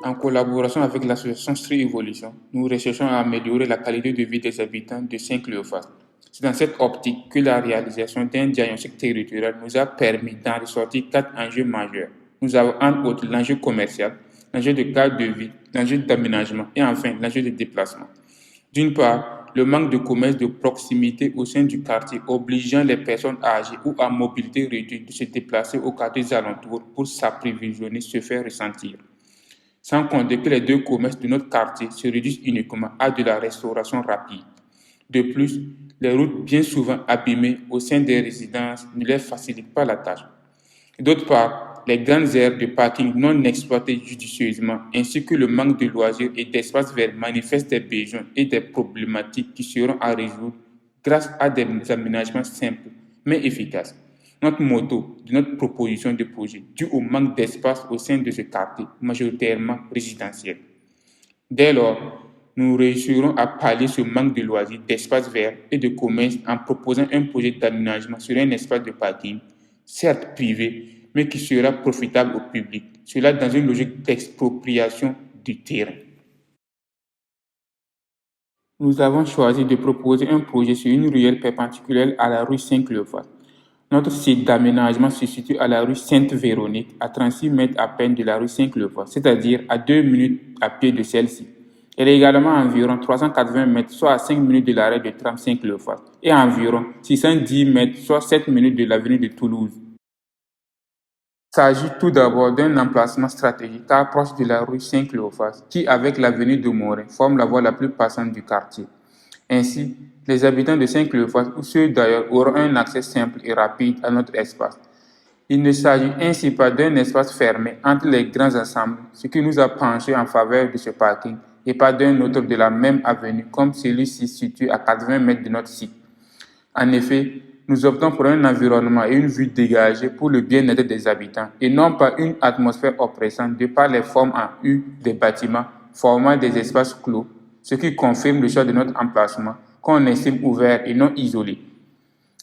En collaboration avec l'association Street Evolution, nous recherchons à améliorer la qualité de vie des habitants de Saint-Cléophas. C'est dans cette optique que la réalisation d'un diagnostic territorial nous a permis d'en ressortir quatre enjeux majeurs. Nous avons entre autres l'enjeu commercial, l'enjeu de cadre de vie, l'enjeu d'aménagement et enfin l'enjeu de déplacement. D'une part, le manque de commerce de proximité au sein du quartier obligeant les personnes âgées ou à mobilité réduite de se déplacer aux quartiers alentours pour s'approvisionner se fait ressentir. Sans compter que les deux commerces de notre quartier se réduisent uniquement à de la restauration rapide. De plus, les routes bien souvent abîmées au sein des résidences ne leur facilitent pas la tâche. D'autre part, les grandes aires de parking non exploitées judicieusement ainsi que le manque de loisirs et d'espaces verts manifestent des besoins et des problématiques qui seront à résoudre grâce à des aménagements simples mais efficaces. Notre motto de notre proposition de projet, dû au manque d'espace au sein de ce quartier majoritairement résidentiel. Dès lors, nous réussirons à pallier ce manque de loisirs, d'espaces verts et de commerce en proposant un projet d'aménagement sur un espace de parking, certes privé, mais qui sera profitable au public. Cela dans une logique d'expropriation du terrain. Nous avons choisi de proposer un projet sur une ruelle perpendiculaire à la rue Saint-Cléophas. Notre site d'aménagement se situe à la rue Sainte-Véronique, à 36 mètres à peine de la rue Saint-Cléophas, c'est-à-dire à 2 minutes à pied de celle-ci. Elle est également à environ 380 mètres, soit à 5 minutes de l'arrêt de tram Saint-Cléophas, et à environ 610 mètres, soit 7 minutes de l'avenue de Toulouse. Il s'agit tout d'abord d'un emplacement stratégique car proche de la rue Saint-Cléophas, qui, avec l'avenue de Morin, forme la voie la plus passante du quartier. Ainsi, les habitants de Saint-Cléophas ou ceux d'ailleurs auront un accès simple et rapide à notre espace. Il ne s'agit ainsi pas d'un espace fermé entre les grands ensembles, ce qui nous a penché en faveur de ce parking, et pas d'un autre de la même avenue comme celui-ci situé à 80 mètres de notre site. En effet, nous optons pour un environnement et une vue dégagée pour le bien-être des habitants et non pas une atmosphère oppressante de par les formes en U des bâtiments formant des espaces clos, ce qui confirme le choix de notre emplacement qu'on estime ouvert et non isolé.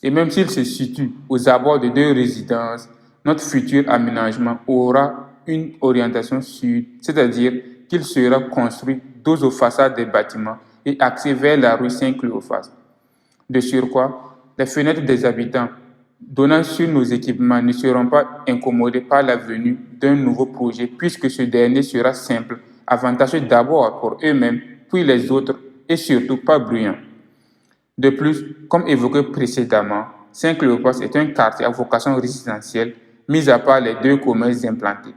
Et même s'il se situe aux abords de deux résidences, notre futur aménagement aura une orientation sud, c'est-à-dire qu'il sera construit dos aux façades des bâtiments et axé vers la rue Saint-Cléophas. De surcroît, les fenêtres des habitants donnant sur nos équipements ne seront pas incommodées par la venue d'un nouveau projet puisque ce dernier sera simple, avantageux d'abord pour eux-mêmes, puis les autres et surtout pas bruyant. De plus, comme évoqué précédemment, Saint-Cléopas est un quartier à vocation résidentielle, mis à part les deux commerces implantés.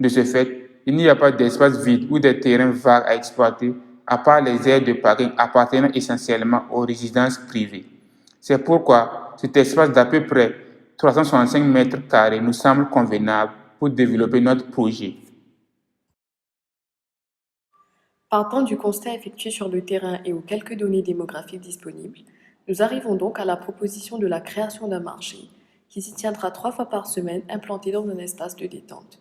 De ce fait, il n'y a pas d'espace vide ou de terrains vagues à exploiter, à part les aires de parking appartenant essentiellement aux résidences privées. C'est pourquoi cet espace d'à peu près 365 mètres carrés nous semble convenable pour développer notre projet. Partant du constat effectué sur le terrain et aux quelques données démographiques disponibles, nous arrivons donc à la proposition de la création d'un marché qui s'y tiendra 3 fois par semaine implanté dans un espace de détente.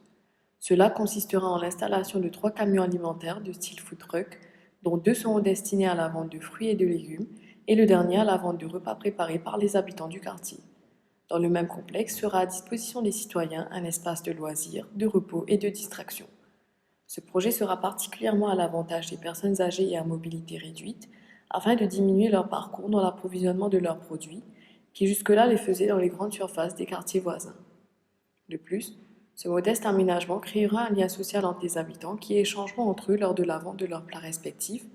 Cela consistera en l'installation de 3 camions alimentaires de style food truck, dont 2 seront destinés à la vente de fruits et de légumes et le dernier à la vente de repas préparés par les habitants du quartier. Dans le même complexe sera à disposition des citoyens un espace de loisirs, de repos et de distraction. Ce projet sera particulièrement à l'avantage des personnes âgées et à mobilité réduite afin de diminuer leur parcours dans l'approvisionnement de leurs produits qui jusque-là les faisaient dans les grandes surfaces des quartiers voisins. De plus, ce modeste aménagement créera un lien social entre les habitants qui échangeront entre eux lors de la vente de leurs plats respectifs,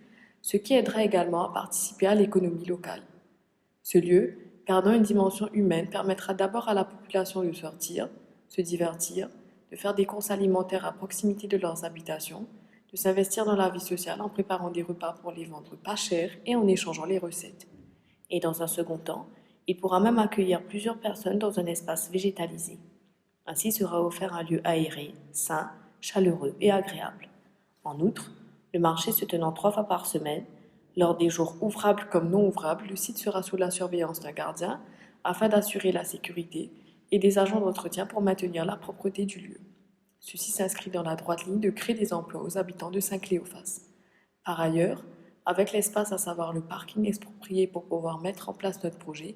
ce qui aidera également à participer à l'économie locale. Ce lieu, gardant une dimension humaine, permettra d'abord à la population de sortir, se divertir, de faire des courses alimentaires à proximité de leurs habitations, de s'investir dans la vie sociale en préparant des repas pour les vendre pas cher et en échangeant les recettes. Et dans un second temps, il pourra même accueillir plusieurs personnes dans un espace végétalisé. Ainsi sera offert un lieu aéré, sain, chaleureux et agréable. En outre, le marché se tenant 3 fois par semaine, lors des jours ouvrables comme non ouvrables, le site sera sous la surveillance d'un gardien afin d'assurer la sécurité et des agents d'entretien pour maintenir la propreté du lieu. Ceci s'inscrit dans la droite ligne de créer des emplois aux habitants de Saint-Cléophas. Par ailleurs, avec l'espace, à savoir le parking exproprié pour pouvoir mettre en place notre projet,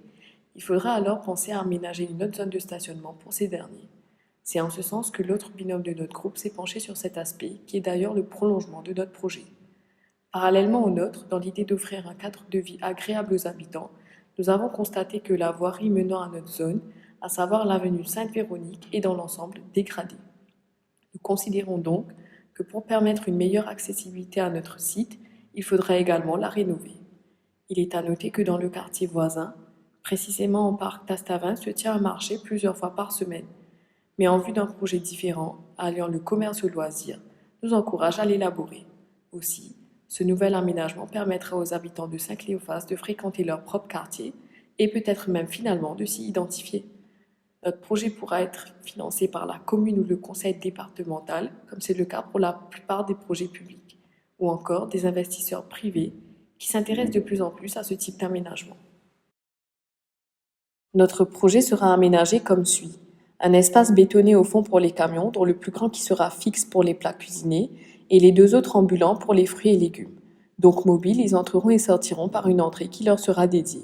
il faudra alors penser à aménager une autre zone de stationnement pour ces derniers. C'est en ce sens que l'autre binôme de notre groupe s'est penché sur cet aspect, qui est d'ailleurs le prolongement de notre projet. Parallèlement au nôtre, dans l'idée d'offrir un cadre de vie agréable aux habitants, nous avons constaté que la voirie menant à notre zone, à savoir l'avenue Sainte-Véronique, est dans l'ensemble dégradée. Nous considérons donc que pour permettre une meilleure accessibilité à notre site, il faudrait également la rénover. Il est à noter que dans le quartier voisin, précisément au parc d'Astavin, se tient un marché plusieurs fois par semaine. Mais en vue d'un projet différent, alliant le commerce au loisir, nous encourage à l'élaborer. Aussi, ce nouvel aménagement permettra aux habitants de Saint-Cléophas de fréquenter leur propre quartier et peut-être même finalement de s'y identifier. Notre projet pourra être financé par la commune ou le conseil départemental, comme c'est le cas pour la plupart des projets publics, ou encore des investisseurs privés qui s'intéressent de plus en plus à ce type d'aménagement. Notre projet sera aménagé comme suit. Un espace bétonné au fond pour les camions, dont le plus grand qui sera fixe pour les plats cuisinés, et les deux autres ambulants pour les fruits et légumes. Donc mobiles, ils entreront et sortiront par une entrée qui leur sera dédiée.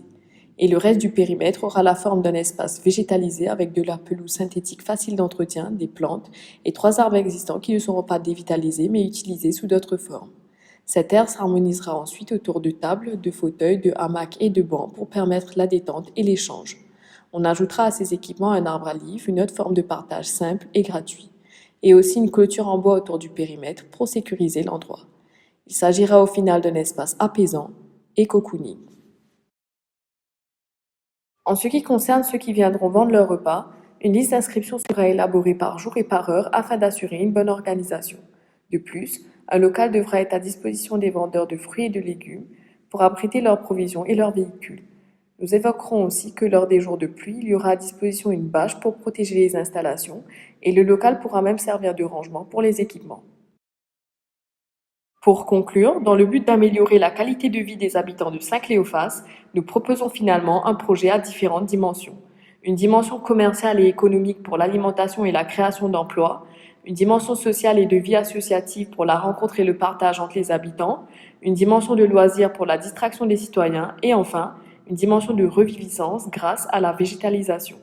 Et le reste du périmètre aura la forme d'un espace végétalisé avec de la pelouse synthétique facile d'entretien, des plantes et 3 arbres existants qui ne seront pas dévitalisés mais utilisés sous d'autres formes. Cette aire s'harmonisera ensuite autour de tables, de fauteuils, de hamacs et de bancs pour permettre la détente et l'échange. On ajoutera à ces équipements un arbre à livres, une autre forme de partage simple et gratuit, et aussi une clôture en bois autour du périmètre pour sécuriser l'endroit. Il s'agira au final d'un espace apaisant et cocooning. En ce qui concerne ceux qui viendront vendre leur repas, une liste d'inscription sera élaborée par jour et par heure afin d'assurer une bonne organisation. De plus, un local devra être à disposition des vendeurs de fruits et de légumes pour abriter leurs provisions et leurs véhicules. Nous évoquerons aussi que lors des jours de pluie, il y aura à disposition une bâche pour protéger les installations et le local pourra même servir de rangement pour les équipements. Pour conclure, dans le but d'améliorer la qualité de vie des habitants de Saint-Cléophas, nous proposons finalement un projet à différentes dimensions. Une dimension commerciale et économique pour l'alimentation et la création d'emplois, une dimension sociale et de vie associative pour la rencontre et le partage entre les habitants, une dimension de loisirs pour la distraction des citoyens et enfin, une dimension de reviviscence grâce à la végétalisation.